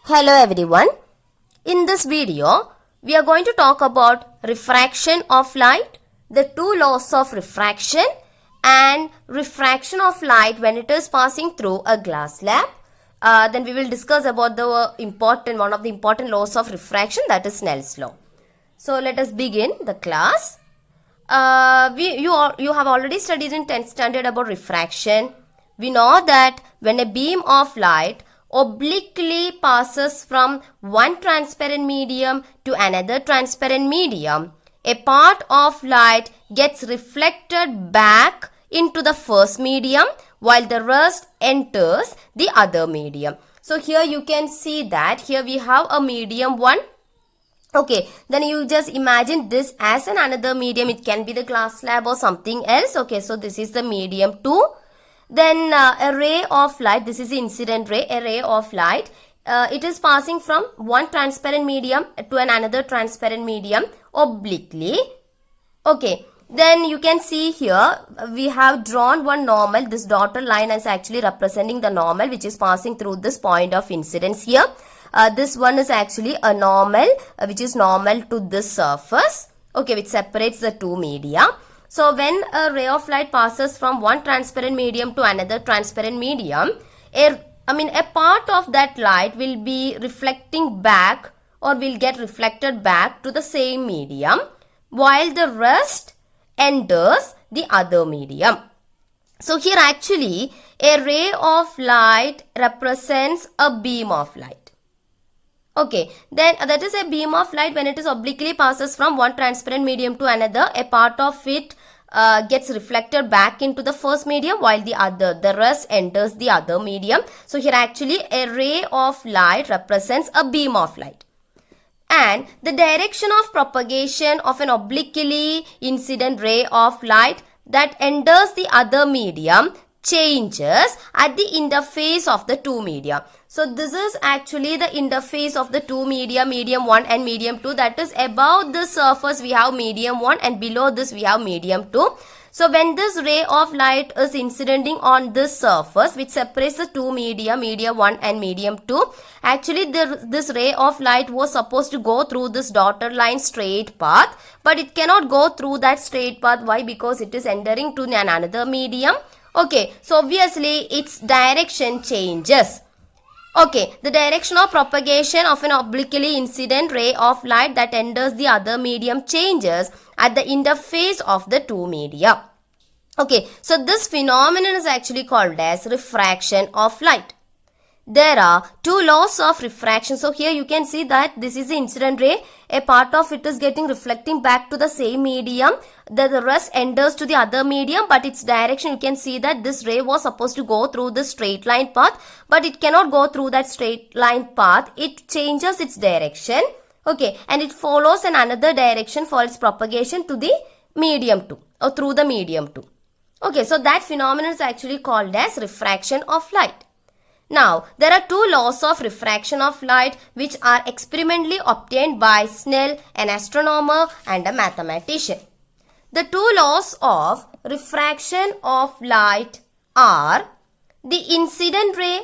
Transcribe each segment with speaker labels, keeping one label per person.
Speaker 1: Hello everyone. In this video, we are going to talk about refraction of light, the two laws of refraction and refraction of light when it is passing through a glass slab. Then we will discuss about one of the important laws of refraction, that is Snell's law. So let us begin the class. You have already studied in 10th standard about refraction. We know that when a beam of light obliquely passes from one transparent medium to another transparent medium, a part of light gets reflected back into the first medium while the rest enters the other medium. So here you can see that here we have a medium 1. Okay, then you just imagine this as another medium. It can be the glass slab or something else. Okay, so this is the medium 2. Then a ray of light, this is the incident ray, a ray of light. It is passing from one transparent medium to another transparent medium obliquely. Okay, then you can see here we have drawn one normal. This dotted line is actually representing the normal which is passing through this point of incidence here. This one is actually a normal which is normal to this surface, okay, which separates the two media. So when a ray of light passes from one transparent medium to another transparent medium, a part of that light will be reflecting back or will get reflected back to the same medium while the rest enters the other medium. So here actually a ray of light represents a beam of light. Okay, then that is a beam of light. When it is obliquely passes from one transparent medium to another, a part of it gets reflected back into the first medium while the rest enters the other medium. So here actually a ray of light represents a beam of light. And the direction of propagation of an obliquely incident ray of light that enters the other medium changes at the interface of the two media. So this is actually the interface of the two media, medium 1 and medium 2. That is above the surface we have medium 1 and below this we have medium 2. So when this ray of light is incidenting on this surface which separates the two media, medium 1 and medium 2, actually this ray of light was supposed to go through this dotted line straight path, but it cannot go through that straight path. Why? Because it is entering to another medium. Okay, so obviously its direction changes. Okay, the direction of propagation of an obliquely incident ray of light that enters the other medium changes at the interface of the two media. Okay, so this phenomenon is actually called as refraction of light. There are two laws of refraction. So here you can see that this is the incident ray. A part of it is getting reflecting back to the same medium. The rest enters to the other medium, but its direction, you can see that this ray was supposed to go through the straight line path, but it cannot go through that straight line path. It changes its direction. Okay, and it follows another direction for its propagation to the medium 2 or through the medium 2. Okay, so that phenomenon is actually called as refraction of light. Now, there are two laws of refraction of light which are experimentally obtained by Snell, an astronomer and a mathematician. The two laws of refraction of light are the incident ray,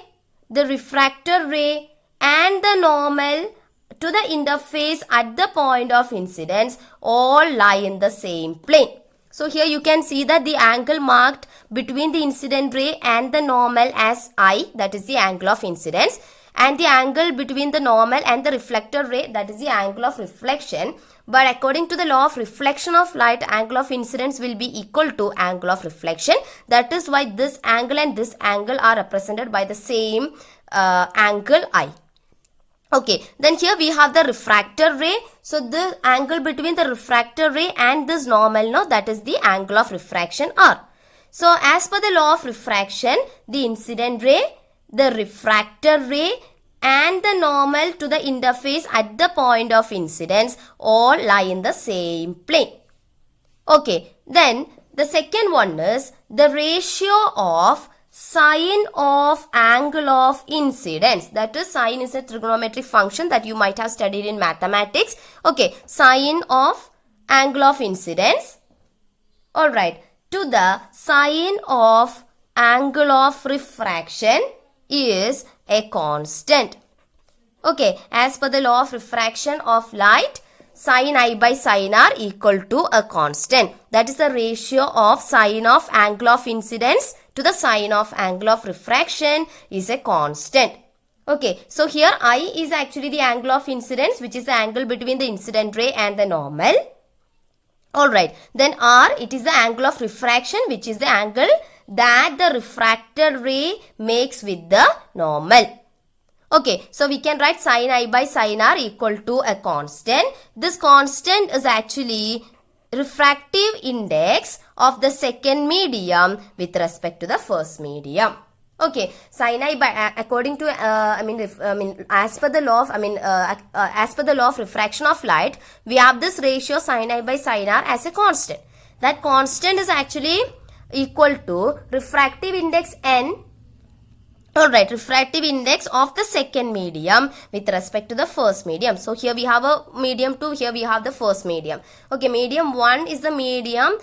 Speaker 1: the refractor ray and the normal to the interface at the point of incidence all lie in the same plane. So here you can see that the angle marked between the incident ray and the normal as I, that is the angle of incidence, and the angle between the normal and the reflector ray, that is the angle of reflection. But according to the law of reflection of light, angle of incidence will be equal to angle of reflection. That is why this angle and this angle are represented by the same angle I. Okay, then here we have the refractor ray. So the angle between the refractor ray and this normal, no, that is the angle of refraction R. So as per the law of refraction, the incident ray, the refractor ray and the normal to the interface at the point of incidence all lie in the same plane. Okay, then the second one is the ratio of sine of angle of incidence. That is, sine is a trigonometric function that you might have studied in mathematics. Okay, sine of angle of incidence. Alright, to the sine of angle of refraction is a constant. Okay, as per the law of refraction of light, sin I by sin R equal to a constant. That is the ratio of sin of angle of incidence to the sin of angle of refraction is a constant. Okay, so here I is actually the angle of incidence, which is the angle between the incident ray and the normal. Alright, then R, it is the angle of refraction, which is the angle that the refracted ray makes with the normal. Okay, so we can write sin I by sin R equal to a constant. This constant is actually refractive index of the second medium with respect to the first medium. Okay, sin I by according to as per the law of as per the law of refraction of light, we have this ratio sin I by sin R as a constant. That constant is actually equal to refractive index n. Alright, refractive index of the second medium with respect to the first medium. So here we have a medium 2, here we have the first medium. Okay, medium 1 is the medium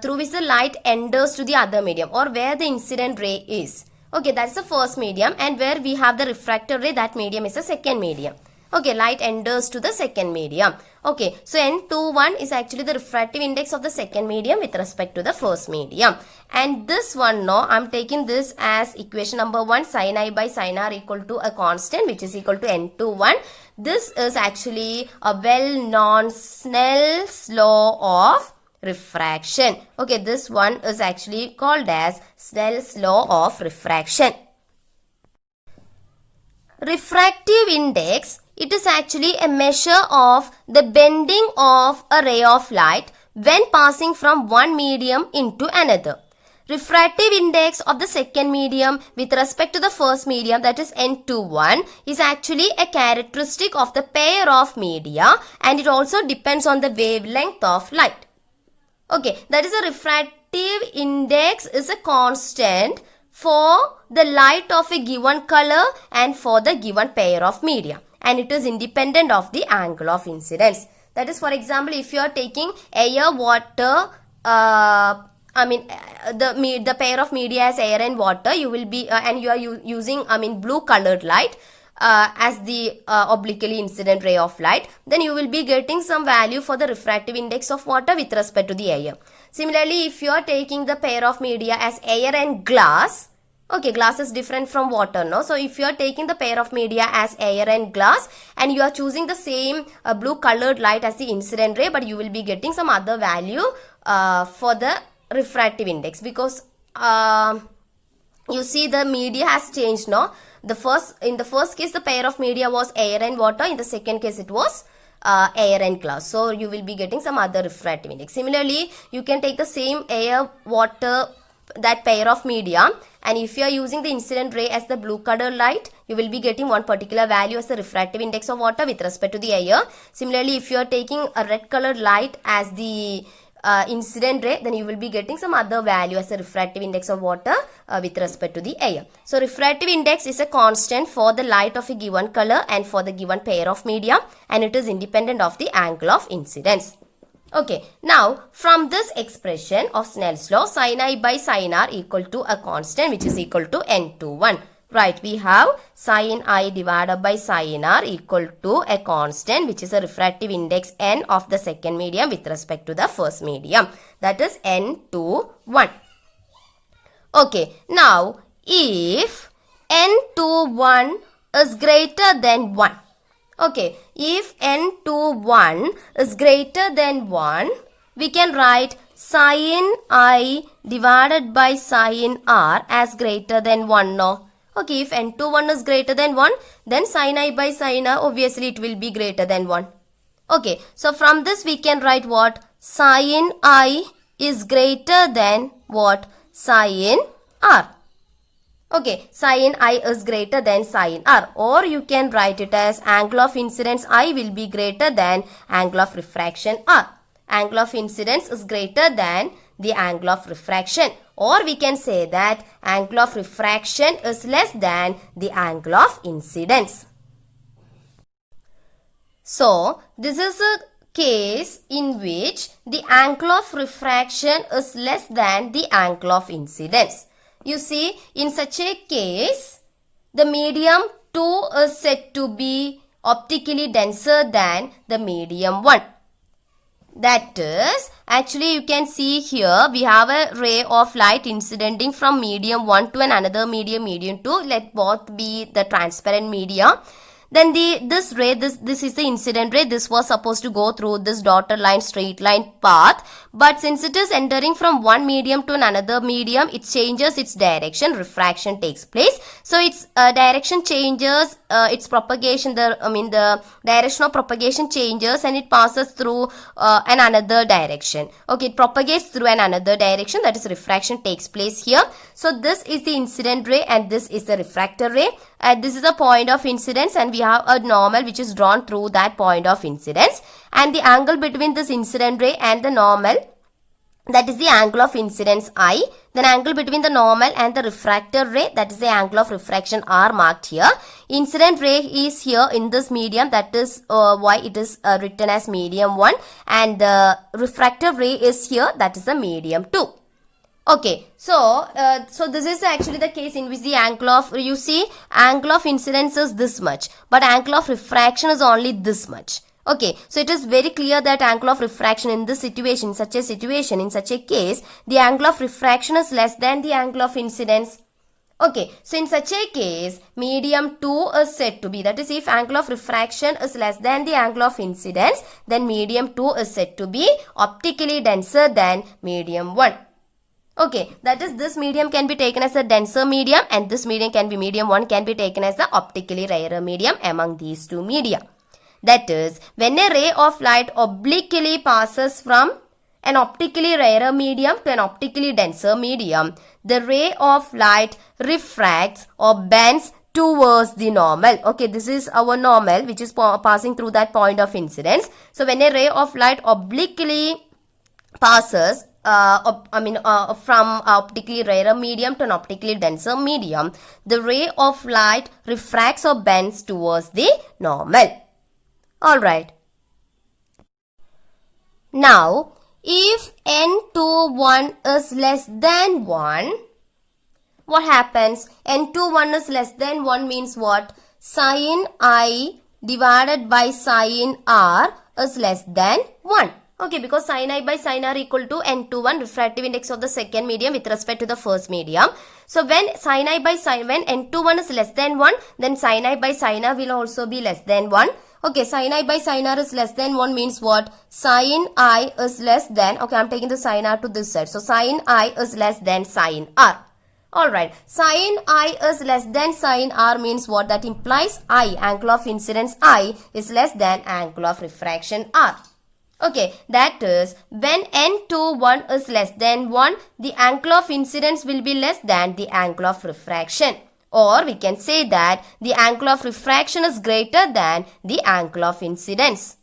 Speaker 1: through which the light enters to the other medium, or where the incident ray is. Okay, that's the first medium, and where we have the refracted ray, that medium is the second medium. Okay, light enters to the second medium. Okay, so N21 is actually the refractive index of the second medium with respect to the first medium. And this one, no, I'm taking this as equation number 1, sin I by sin R equal to a constant, which is equal to N21. This is actually a well-known Snell's law of refraction. Okay, this one is actually called as Snell's law of refraction. Refractive index, it is actually a measure of the bending of a ray of light when passing from one medium into another. Refractive index of the second medium with respect to the first medium, that is N21, is actually a characteristic of the pair of media, and it also depends on the wavelength of light. Okay, that is a refractive index is a constant for the light of a given color and for the given pair of media, and it is independent of the angle of incidence. That is, for example, if you are taking air, water, the pair of media as air and water, you will be and you are using blue colored light as the obliquely incident ray of light, then you will be getting some value for the refractive index of water with respect to the air. Similarly, if you are taking the pair of media as air and glass, okay, glass is different from water, no? So if you are taking the pair of media as air and glass, and you are choosing the same blue colored light as the incident ray, but you will be getting some other value for the refractive index, because you see the media has changed, no? In the first case, the pair of media was air and water. In the second case, it was air and glass. So you will be getting some other refractive index. Similarly, you can take the same air, water, that pair of media, and if you are using the incident ray as the blue colored light, you will be getting one particular value as the refractive index of water with respect to the air. Similarly, if you are taking a red colored light as the incident ray, then you will be getting some other value as the refractive index of water with respect to the air. So refractive index is a constant for the light of a given color and for the given pair of media, and it is independent of the angle of incidence. Okay, now from this expression of Snell's law, sin I by sin R equal to a constant, which is equal to N21. Right, we have sin I divided by sin R equal to a constant, which is a refractive index n of the second medium with respect to the first medium. That is N21. Okay, now if N21 is greater than 1. Okay, if N21 is greater than 1, we can write sin I divided by sin R as greater than 1, no? Okay, if N21 is greater than 1, then sin I by sin R, obviously it will be greater than 1. Okay, so from this we can write what? Sin I is greater than what? Sin R. Okay, sin I is greater than sin R, or you can write it as angle of incidence I will be greater than angle of refraction R. Angle of incidence is greater than the angle of refraction, or we can say that angle of refraction is less than the angle of incidence. So, this is a case in which the angle of refraction is less than the angle of incidence. You see, in such a case, the medium 2 is said to be optically denser than the medium 1. That is, actually you can see here we have a ray of light incidenting from medium 1 to another medium 2. Let both be the transparent medium. Then this ray, this is the incident ray. This was supposed to go through this dotted line, straight line path. But since it is entering from one medium to another medium, it changes its direction. Refraction takes place. So its direction changes, its propagation, the direction of propagation changes, and it passes through another direction. Okay, it propagates through another direction. That is, refraction takes place here. So this is the incident ray and this is the refractor ray. This is the point of incidence, and we have a normal which is drawn through that point of incidence, and the angle between this incident ray and the normal, that is the angle of incidence I. Then angle between the normal and the refractor ray, that is the angle of refraction R, marked here. Incident ray is here in this medium, that is why it is written as medium 1, and the refractor ray is here, that is the medium 2. Okay, so this is actually the case in which the angle of, you see, angle of incidence is this much, but angle of refraction is only this much. Okay, so it is very clear that angle of refraction in this situation, in such a case, the angle of refraction is less than the angle of incidence. Okay, so in such a case, medium 2 is said to be, that is, if angle of refraction is less than the angle of incidence, then medium 2 is said to be optically denser than medium 1. Okay, that is, this medium can be taken as a denser medium, and this medium medium 1 can be taken as the optically rarer medium among these two media. That is, when a ray of light obliquely passes from an optically rarer medium to an optically denser medium, the ray of light refracts or bends towards the normal. Okay, this is our normal which is passing through that point of incidence. So when a ray of light obliquely passes from optically rarer medium to an optically denser medium, the ray of light refracts or bends towards the normal. Alright. Now, if n21 is less than 1, what happens? n21 is less than 1 means what? Sin I divided by sin R is less than 1. Okay, because sin I by sin R equal to n21, refractive index of the second medium with respect to the first medium. So when sin I by sin, when n21 is less than 1, then sin I by sin R will also be less than 1. Okay, sin I by sin R is less than 1 means what? Sin I is less than, okay, I am taking the sin R to this side. So sin I is less than sin R. Alright, sin I is less than sin R means what? That implies I, angle of incidence I, is less than angle of refraction R. Okay, that is, when n21 is less than 1, the angle of incidence will be less than the angle of refraction. Or we can say that the angle of refraction is greater than the angle of incidence.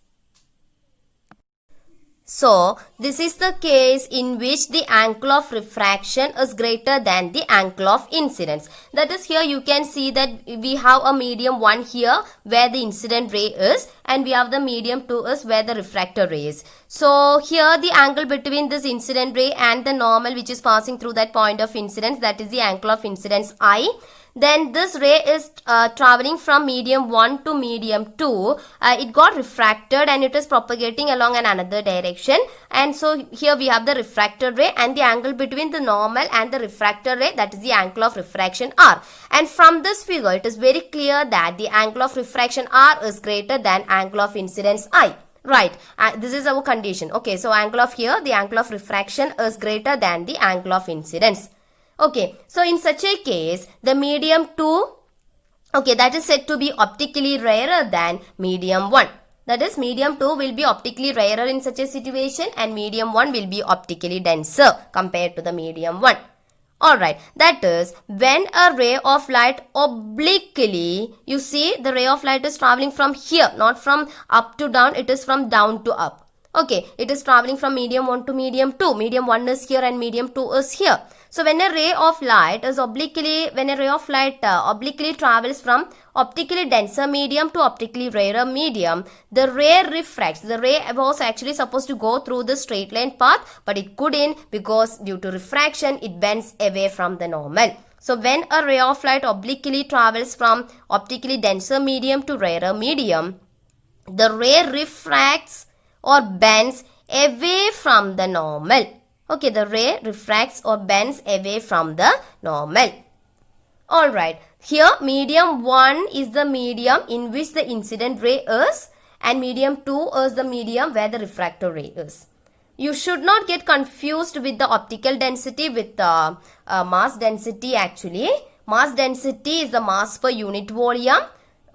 Speaker 1: So, this is the case in which the angle of refraction is greater than the angle of incidence. That is, here you can see that we have a medium 1 here where the incident ray is, and we have the medium 2 is where the refractor ray is. So, here the angle between this incident ray and the normal which is passing through that point of incidence, that is the angle of incidence I. Then this ray is traveling from medium 1 to medium 2. It got refracted and it is propagating along another direction. And so here we have the refractor ray, and the angle between the normal and the refractor ray, that is the angle of refraction R. And from this figure, it is very clear that the angle of refraction R is greater than angle of incidence I. Right, this is our condition. Okay, so angle of here, the angle of refraction is greater than the angle of incidence. Okay, so in such a case, the medium 2, okay, that is said to be optically rarer than medium 1. That is, medium 2 will be optically rarer in such a situation, and medium 1 will be optically denser compared to the medium 1. Alright, that is, when a ray of light obliquely, you see the ray of light is traveling from here, not from up to down, it is from down to up. Okay, it is traveling from medium 1 to medium 2. Medium 1 is here and medium 2 is here. So when a ray of light is obliquely travels from optically denser medium to optically rarer medium, the ray refracts. The ray was actually supposed to go through the straight line path, but it couldn't because due to refraction, it bends away from the normal. So when a ray of light obliquely travels from optically denser medium to rarer medium, the ray refracts or bends away from the normal. Okay, the ray refracts or bends away from the normal. Alright, here medium 1 is the medium in which the incident ray is, and medium 2 is the medium where the refractor ray is. You should not get confused with the optical density with the mass density actually. Mass density is the mass per unit volume.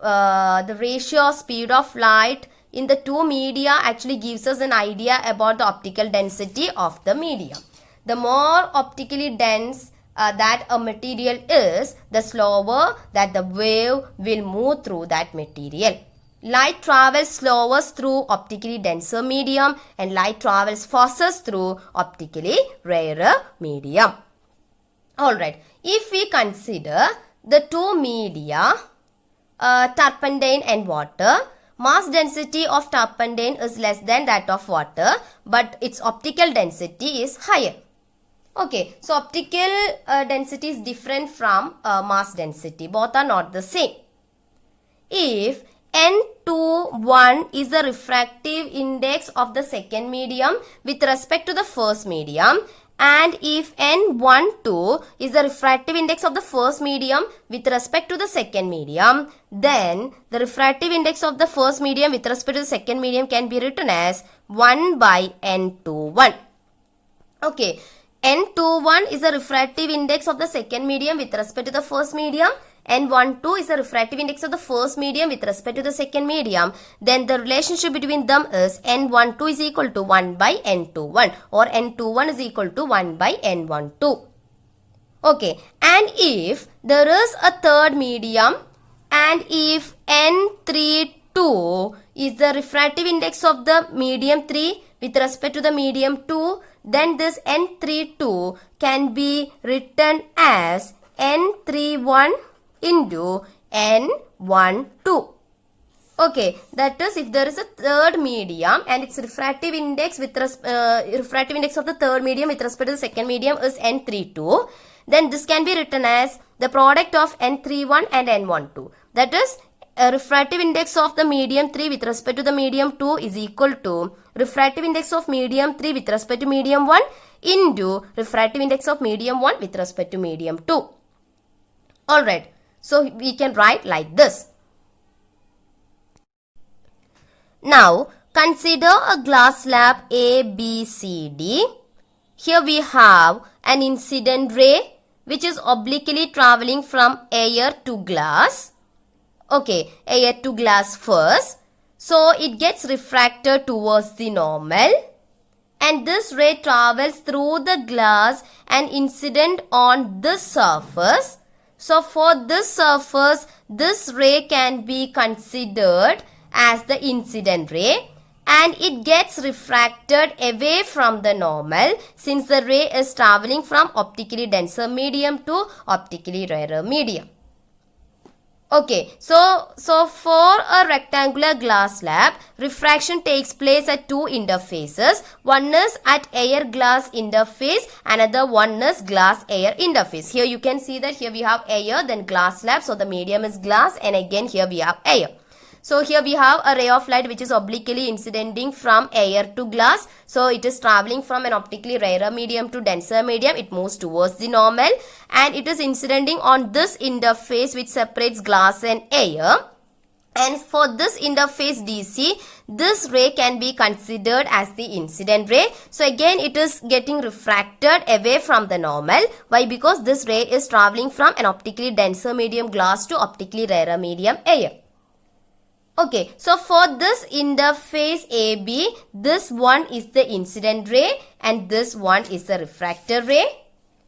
Speaker 1: The ratio of speed of light in the two media actually gives us an idea about the optical density of the medium. The more optically dense that a material is, the slower that the wave will move through that material. Light travels slower through optically denser medium and light travels faster through optically rarer medium. Alright, if we consider the two media, turpentine and water, mass density of turpentine is less than that of water, but its optical density is higher. Okay, so optical density is different from mass density. Both are not the same. If N21 is the refractive index of the second medium with respect to the first medium, and if N12 is the refractive index of the first medium with respect to the second medium, then the refractive index of the first medium with respect to the second medium can be written as 1 by N21. Okay, N21 is the refractive index of the second medium with respect to the first medium. N12 is the refractive index of the first medium with respect to the second medium. Then the relationship between them is N12 is equal to 1 by N21, or N21 is equal to 1 by N12. Okay, and if there is a third medium, and if N32 is the refractive index of the medium 3 with respect to the medium 2, then this N32 can be written as N31 into N12. Okay, that is if there is a third medium and its refractive index of the third medium with respect to the second medium is N32, then this can be written as the product of N31 and N12. That is, a refractive index of the medium 3 with respect to the medium 2 is equal to refractive index of medium 3 with respect to medium 1 into refractive index of medium 1 with respect to medium 2. Alright, so we can write like this. Now, consider a glass slab A, B, C, D. Here we have an incident ray which is obliquely traveling from air to glass. Okay, air to glass first. So, it gets refracted towards the normal. And this ray travels through the glass and incident on this surface. So, for this surface, this ray can be considered as the incident ray, and it gets refracted away from the normal since the ray is traveling from optically denser medium to optically rarer medium. Okay, so for a rectangular glass slab, refraction takes place at two interfaces. One is at air glass interface, another one is glass air interface. Here you can see that here we have air, then glass slab, so the medium is glass, and again here we have air. So here we have a ray of light which is obliquely incidenting from air to glass. So it is traveling from an optically rarer medium to denser medium. It moves towards the normal and it is incidenting on this interface which separates glass and air. And for this interface DC, this ray can be considered as the incident ray. So again it is getting refracted away from the normal. Why? Because this ray is traveling from an optically denser medium glass to optically rarer medium air. Okay, so for this interface AB, this one is the incident ray and this one is the refractor ray.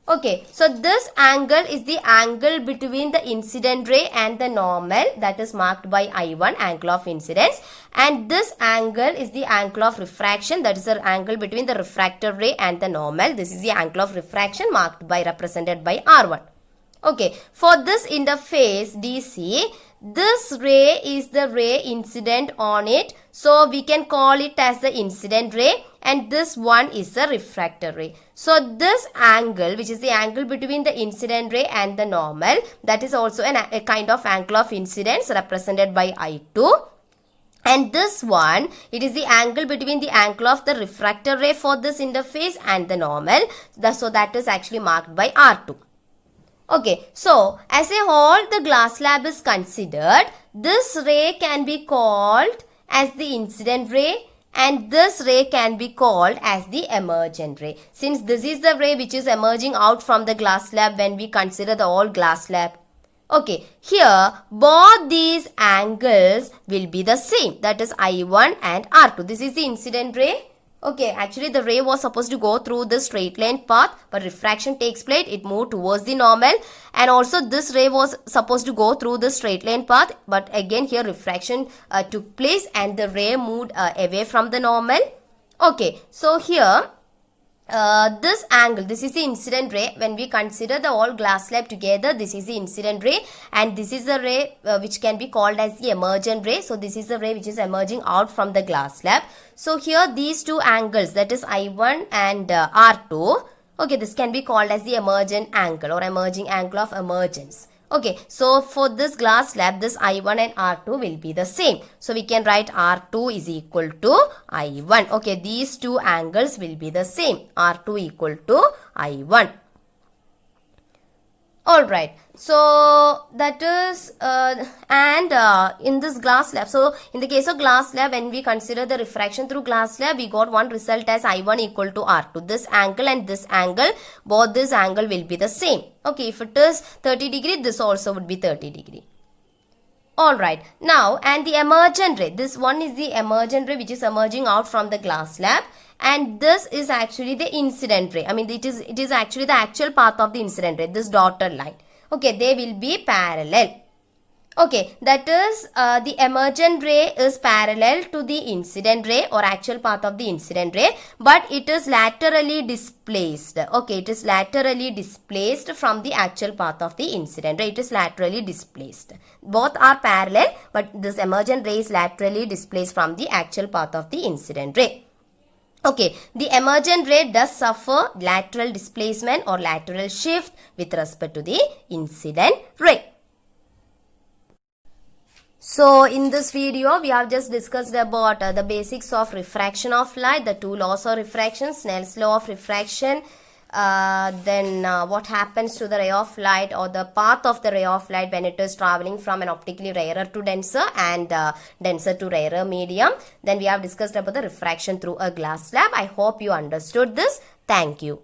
Speaker 1: Okay, so this angle is the angle between the incident ray and the normal, that is marked by I1, angle of incidence, and this angle is the angle of refraction, that is the angle between the refractor ray and the normal. This is the angle of refraction represented by R1. Okay, for this interface DC, this ray is the ray incident on it. So we can call it as the incident ray, and this one is the refractor ray. So this angle, which is the angle between the incident ray and the normal, that is also a kind of angle of incidence represented by I2. And this one, it is the angle between the angle of the refractor ray for this interface and the normal. So that is actually marked by R2. Okay, so as a whole, the glass slab is considered. This ray can be called as the incident ray, and this ray can be called as the emergent ray. Since this is the ray which is emerging out from the glass slab when we consider the whole glass slab. Okay, here both these angles will be the same, that is I1 and R2. This is the incident ray. Okay, actually the ray was supposed to go through the straight line path, but refraction takes place, it moved towards the normal. And also this ray was supposed to go through the straight line path, but again here refraction took place and the ray moved away from the normal. Okay, so here this angle, this is the incident ray. When we consider the whole glass slab together, this is the incident ray, and this is the ray which can be called as the emergent ray. So this is the ray which is emerging out from the glass slab. So here these two angles, that is I1 and R2, okay, this can be called as the emergent angle or emerging angle of emergence. Okay, so for this glass slab, this I1 and R2 will be the same. So we can write R2 is equal to I1. Okay, these two angles will be the same. R2 equal to I1. Alright, so that is in this glass slab, so in the case of glass slab, when we consider the refraction through glass slab, we got one result as I1 equal to R2. This angle and this angle, both this angle will be the same. Okay, if it is 30 degree, this also would be 30 degree. Alright, now and the emergent ray, this one is the emergent ray which is emerging out from the glass slab, and this is actually the incident ray. I mean it is actually the actual path of the incident ray, this dotted line. Okay, they will be parallel. Okay, that is the emergent ray is parallel to the incident ray or actual path of the incident ray, but it is laterally displaced. Okay, it is laterally displaced from the actual path of the incident ray. It is laterally displaced. Both are parallel, but this emergent ray is laterally displaced from the actual path of the incident ray. Okay, the emergent ray does suffer lateral displacement or lateral shift with respect to the incident ray. So in this video, we have just discussed about the basics of refraction of light, the two laws of refraction, Snell's law of refraction, then what happens to the ray of light or the path of the ray of light when it is traveling from an optically rarer to denser and denser to rarer medium. Then we have discussed about the refraction through a glass slab. I hope you understood this. Thank you.